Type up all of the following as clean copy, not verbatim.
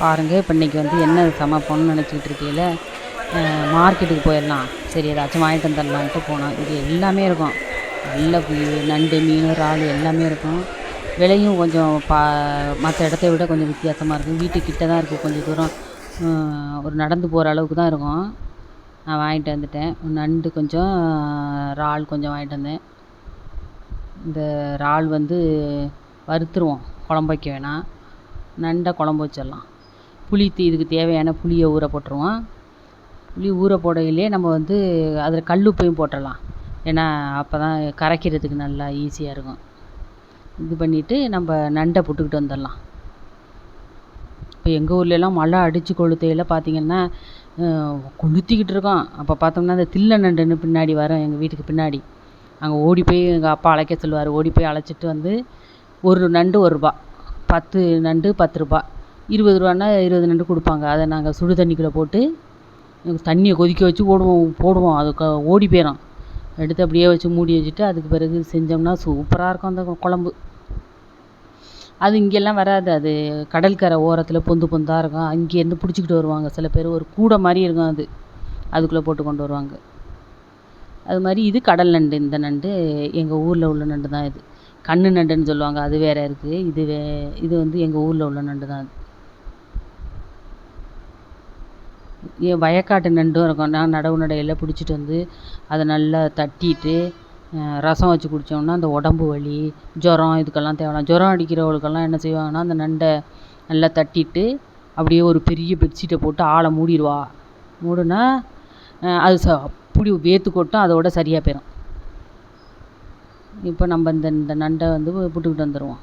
பாருங்கள். இப்போ இன்றைக்கி வந்து என்ன சமைப்போம்னு நினச்சிக்கிட்டு இருக்கையில் மார்க்கெட்டுக்கு போயிடலாம், சரி ஏதாச்சும் வாங்கிட்டு வந்துடலான்ட்டு போனோம். இங்கே எல்லாமே இருக்கும், நல்ல நண்டு, மீன், இறால் எல்லாமே இருக்கும். விலையும் கொஞ்சம் மற்ற இடத்த விட கொஞ்சம் வித்தியாசமாக இருக்கும். வீட்டுக்கிட்ட தான் இருக்குது, கொஞ்சம் தூரம் ஒரு நடந்து போகிற அளவுக்கு தான் இருக்கும். நான் வாங்கிட்டு வந்துட்டேன். நண்டு கொஞ்சம், இறால் கொஞ்சம் வாங்கிட்டு வந்தேன். இந்த இறால் வந்து வறுத்துருவோம், குழம்பு வைக்க வேணாம். நண்டை குழம்பு வச்சிடலாம். இதுக்கு தேவையான புளியை ஊற போட்டுருவோம். புளி ஊற போடையிலே நம்ம வந்து அதில் கல்லுப்பையும் போட்டுடலாம், ஏன்னா அப்போ தான் கரைக்கிறதுக்கு நல்லா ஈஸியாக இருக்கும். இது பண்ணிவிட்டு நம்ம நண்டை புட்டுக்கிட்டு வந்துடலாம். இப்போ எங்கள் ஊர்லெலாம் மழை அடித்து கொளுத்தையில் பார்த்திங்கன்னா கொளுத்திக்கிட்டு இருக்கோம். அப்போ பார்த்தோம்னா அந்த தில்லை நண்டுன்னு பின்னாடி வரும், எங்கள் வீட்டுக்கு பின்னாடி. அங்கே ஓடி போய் எங்கள் அப்பா அழைக்க சொல்லுவார். ஓடி போய் அழைச்சிட்டு வந்து ஒரு நண்டு ₹1, 10 நண்டு ₹10, ₹20 20 நண்டு கொடுப்பாங்க. அதை நாங்கள் சுடு தண்ணிக்குள்ளே போட்டு தண்ணியை கொதிக்க வச்சு போடுவோம். அது ஓடி போயிடும். எடுத்து அப்படியே வச்சு மூடி வச்சுட்டு அதுக்கு பிறகு செஞ்சோம்னா சூப்பராக இருக்கும் அந்த குழம்பு. அது இங்கெல்லாம் வராது, அது கடற்கரை ஓரத்தில் பொந்து பொந்தாக இருக்கும். அங்கேருந்து பிடிச்சிக்கிட்டு வருவாங்க சில பேர், ஒரு கூடை மாதிரி இருக்கும், அதுக்குள்ளே போட்டு கொண்டு வருவாங்க. அது மாதிரி இது கடல் நண்டு. இந்த நண்டு எங்கள் ஊரில் உள்ள நண்டு தான். இது கண்ணு நண்டுன்னு சொல்லுவாங்க, அது வேறு இருக்குது. இது வந்து எங்கள் ஊரில் உள்ள நண்டு தான். அது வயக்காட்டு நண்டும் இருக்கும். நான் நடவு நடையில் பிடிச்சிட்டு வந்து அதை நல்லா தட்டிட்டு ரசம் வச்சு குடித்தோம்னா அந்த உடம்பு வலி, ஜுரம் இதுக்கெல்லாம் தேவலாம். ஜுரம் அடிக்கிறவங்களுக்கெல்லாம் என்ன செய்வாங்கன்னா, அந்த நண்டை நல்லா தட்டிட்டு அப்படியே ஒரு பெரிய பெட்ஷீட்டை போட்டு ஆளை மூடினா அது அப்படி வேர்த்து கொட்டும், அதோட சரியாக போயிடும். இப்போ நம்ம இந்த நண்டை வந்து புட்டுக்கிட்டு வந்துடுவோம்.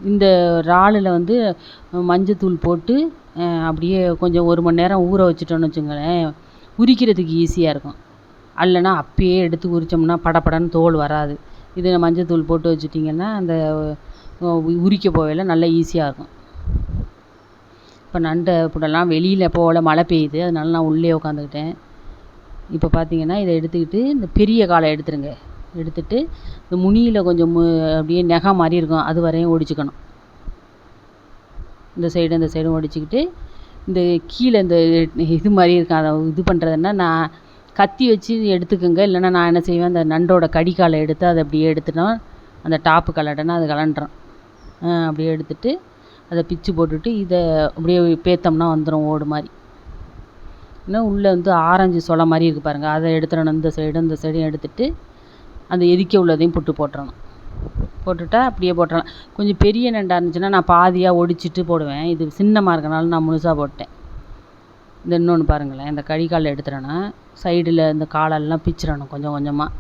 இந்த இறாலில் வந்து மஞ்சத்தூள் போட்டு அப்படியே கொஞ்சம் 1 மணி நேரம் ஊற வச்சுட்டோன்னு வச்சுங்களேன், உரிக்கிறதுக்கு ஈஸியாக இருக்கும். அல்லைனா அப்பயே எடுத்து உரித்தோம்னா படப்படன்னு தோல் வராது. இதில் மஞ்சத்தூள் போட்டு வச்சுட்டிங்கன்னா அந்த உரிக்க போகையில் நல்லா ஈஸியாக இருக்கும். இப்போ நண்டை புடலாம். வெளியில் போகல, மழை பெய்யுது, அதனால நான் உள்ளே உட்காந்துக்கிட்டேன். இப்போ பார்த்திங்கன்னா இதை எடுத்துக்கிட்டு இந்த பெரிய காலை எடுத்துருங்க. எடுத்துகிட்டு இந்த முனியில் கொஞ்சம் அப்படியே நகம் மாதிரி இருக்கும், அது வரையும் ஒடிச்சுக்கணும். இந்த சைடும் ஒடிச்சிக்கிட்டு இந்த கீழே இந்த இது மாதிரி இருக்கும், அதை இது பண்ணுறதுன்னா நான் கத்தி வச்சு எடுத்துக்கோங்க. இல்லைன்னா நான் என்ன செய்வேன், அந்த நண்டோட கடிக்காலை எடுத்து அதை அப்படியே எடுத்துட்டோம், அந்த டாப்பு கலட்டனா அது கலண்டுறோம். அப்படியே எடுத்துகிட்டு அதை பிச்சு போட்டுட்டு இதை அப்படியே பேத்தோம்னா வந்துடும் ஓடு மாதிரி. இன்னும் உள்ளே வந்து ஆரஞ்சு சொலை மாதிரி இருக்குது பாருங்கள், அதை எடுத்துடணும். இந்த சைடும் எடுத்துகிட்டு அந்த எதிக்க உள்ளதையும் போட்டுறணும். போட்டுட்டா அப்படியே போட்டுடலாம். கொஞ்சம் பெரிய நண்டாக இருந்துச்சுன்னா நான் பாதியாக ஒடிச்சிட்டு போடுவேன். இது சின்னமாக இருக்கனால நான் முழுசாக போட்டேன். இந்த இன்னொன்று பாருங்களேன், இந்த கடிக்கால் எடுத்துடணும். சைடில் இந்த காலெல்லாம் பிச்சிடணும் கொஞ்சம் கொஞ்சமாக.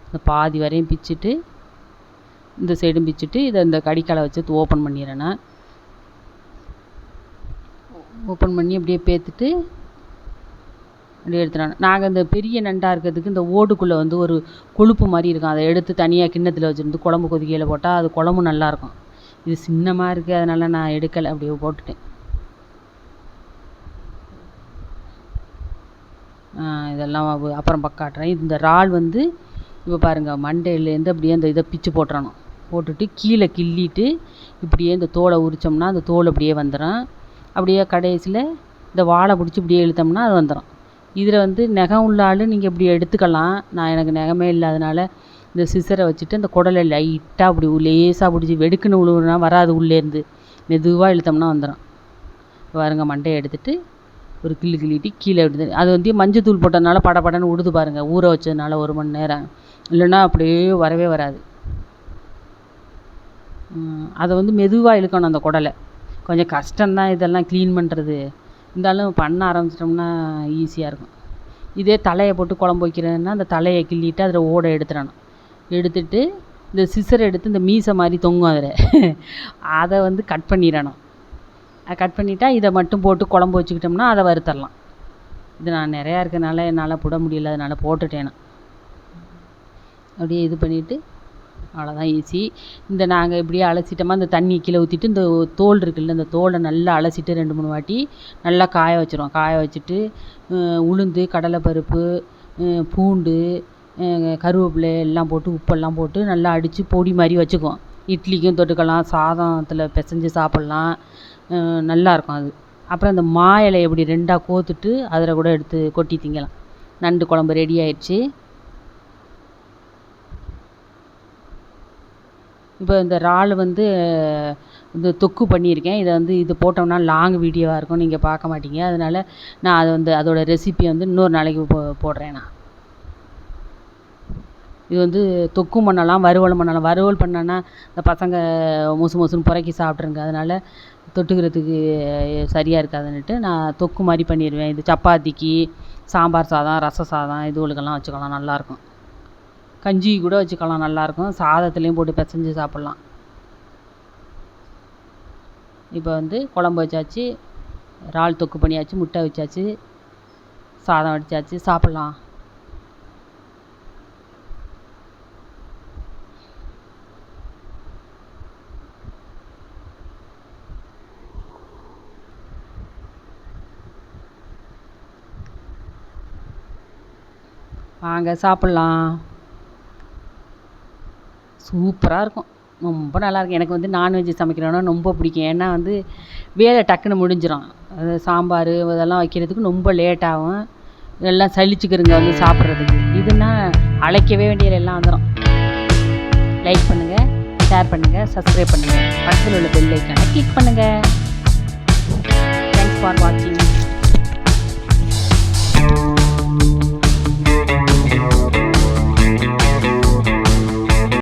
இந்த பாதி வரையும் பிச்சுட்டு இந்த சைடும் பிச்சுட்டு இதை இந்த கடிக்காலை வச்சு ஓப்பன் பண்ணிடணும். ஓப்பன் பண்ணி அப்படியே பேத்துட்டு அப்படியே எடுத்துடணும். நாங்கள் இந்த பெரிய நண்டாக இருக்கிறதுக்கு இந்த ஓடுக்குள்ளே வந்து ஒரு கொழுப்பு மாதிரி இருக்கும், அதை எடுத்து தனியாக கிண்ணத்தில் வச்சுருந்து குழம்பு கொதிக்கையில் போட்டால் அது குழம்பு நல்லாயிருக்கும். இது சின்னமாக இருக்குது, அதனால் நான் எடுக்கலை, அப்படியே போட்டுட்டேன். இதெல்லாம் அப்புறம் பக்காட்டுறேன். இந்த இறால் வந்து இப்போ பாருங்கள், மண்டையிலேருந்து அப்படியே அந்த இதை பிச்சு போட்டுறணும். போட்டுட்டு கீழே கிள்ளிட்டு இப்படியே இந்த தோலை உரித்தோம்னா அந்த தோல் அப்படியே வந்துடும். அப்படியே கடைசியில் இந்த வாழை பிடிச்சி இப்படியே இழுத்தோம்னா அது வந்துடும். இதில் வந்து நகம் உள்ள ஆள் நீங்கள் இப்படி எடுத்துக்கலாம். எனக்கு நகமே இல்லாதனால இந்த சிசரை வச்சுட்டு அந்த குடலை லைட்டாக அப்படி லேசாக பிடிச்சி வெடுக்குன்னு உழுவுனா வராது, உள்ளேருந்து மெதுவாக இழுத்தோம்னா வந்துடும். பாருங்க, மண்டையை எடுத்துகிட்டு ஒரு கிள்ளிட்டு கீழே எடுத்து அது வந்து மஞ்சத்தூள் போட்டதுனால படப்படன்னு விடுது பாருங்கள், ஊற வச்சதுனால 1 மணி நேரம். இல்லைன்னா அப்படியே வரவே வராது. அதை வந்து மெதுவாக இழுக்கணும் அந்த குடலை. கொஞ்சம் கஷ்டம்தான் இதெல்லாம் க்ளீன் பண்ணுறது, இருந்தாலும் பண்ண ஆரம்பிச்சிட்டோம்னா ஈஸியாக இருக்கும். இதே தலையை போட்டு குழம்பு வைக்கிறதுன்னா அந்த தலையை கிள்ளிட்டு அதில் ஓடை எடுத்துடணும். எடுத்துட்டு இந்த சிசரை எடுத்து இந்த மீசை மாதிரி தொங்கும் அதில் அதை வந்து கட் பண்ணிடணும். கட் பண்ணிட்டா இதை மட்டும் போட்டு குழம்பு வச்சுக்கிட்டோம்னா அதை வறுத்தரலாம். இது நான் நிறையா இருக்கனால என்னால் போட முடியல, அதனால் போட்டுட்டேன். அப்படியே இது பண்ணிவிட்டு அவ்வளோதான், ஈஸி. இந்த நாங்கள் இப்படியே அலசிட்டோமா இந்த தண்ணி கீழே ஊற்றிட்டு இந்த தோல் இருக்குல்ல, இந்த தோலை நல்லா அலசிட்டு 2-3 வாட்டி நல்லா காய வச்சுருவோம். காய வச்சுட்டு உளுந்து, கடலைப்பருப்பு, பூண்டு, கருவேப்பிலை எல்லாம் போட்டு உப்பெல்லாம் போட்டு நல்லா அடித்து பொடி மாதிரி வச்சுக்குவோம். இட்லிக்கும் தொட்டுக்கலாம், சாதத்தில் பிசைஞ்சு சாப்பிட்லாம். நல்லாயிருக்கும் அது. அப்புறம் இந்த மா இலையை இப்படி 2ஆக கோத்துட்டு அதில் கூட எடுத்து கொட்டி திங்கலாம். நண்டு குழம்பு ரெடி ஆயிடுச்சு. இப்போ இந்த இறால் வந்து இந்த தொக்கு பண்ணியிருக்கேன். இதை வந்து இது போட்டோம்னா லாங் வீடியோவாக இருக்கும், நீங்கள் பார்க்க மாட்டீங்க. அதனால் நான் அதை வந்து அதோட ரெசிபி வந்து இன்னொரு நாளைக்கு போடுறேன். நான் இது வந்து தொக்கும் பண்ணலாம், வறுவலும் பண்ணலாம். வறுவல் பண்ணோன்னா இந்த பசங்க மொசு மொசுன்னு புறக்கி சாப்பிட்ருங்க. அதனால் தொட்டுக்கிறதுக்கு சரியாக இருக்காதுன்னுட்டு நான் தொக்கு மாதிரி பண்ணிடுவேன். இது சப்பாத்திக்கு, சாம்பார் சாதம், ரச சாதம் இதுகளுக்கெல்லாம் வச்சுக்கலாம், நல்லாயிருக்கும். கஞ்சி கூட வச்சுக்கலாம், நல்லாயிருக்கும். சாதத்துலேயும் போட்டு பிசைஞ்சு சாப்பிட்லாம். இப்போ வந்து குழம்பு வச்சாச்சு, இறால் தொக்கு பண்ணியாச்சு, முட்டை வச்சாச்சு, சாதம் வடித்தாச்சு, சாப்பிட்லாம். வாங்க சாப்பிட்லாம். சூப்பராக இருக்கும், ரொம்ப நல்லாயிருக்கும். எனக்கு வந்து நான்வெஜ் சமைக்கிறோன்னா ரொம்ப பிடிக்கும். ஏன்னா வந்து வேலை டக்குன்னு முடிஞ்சிடும். அது சாம்பார் இதெல்லாம் வைக்கிறதுக்கு ரொம்ப லேட் ஆகும். எல்லாம் சலிச்சுக்கிறங்க வந்து சாப்பிட்றதுக்கு. இதுன்னா அழைக்கவே வேண்டிய எல்லாம் வந்துடும். லைக் பண்ணுங்கள், ஷேர் பண்ணுங்கள், சப்ஸ்கிரைப் பண்ணுங்கள், பக்கத்தில் உள்ள பெல் ஐக்கானை கிளிக் பண்ணுங்கள். தேங்க்ஸ் ஃபார் வாட்சிங்.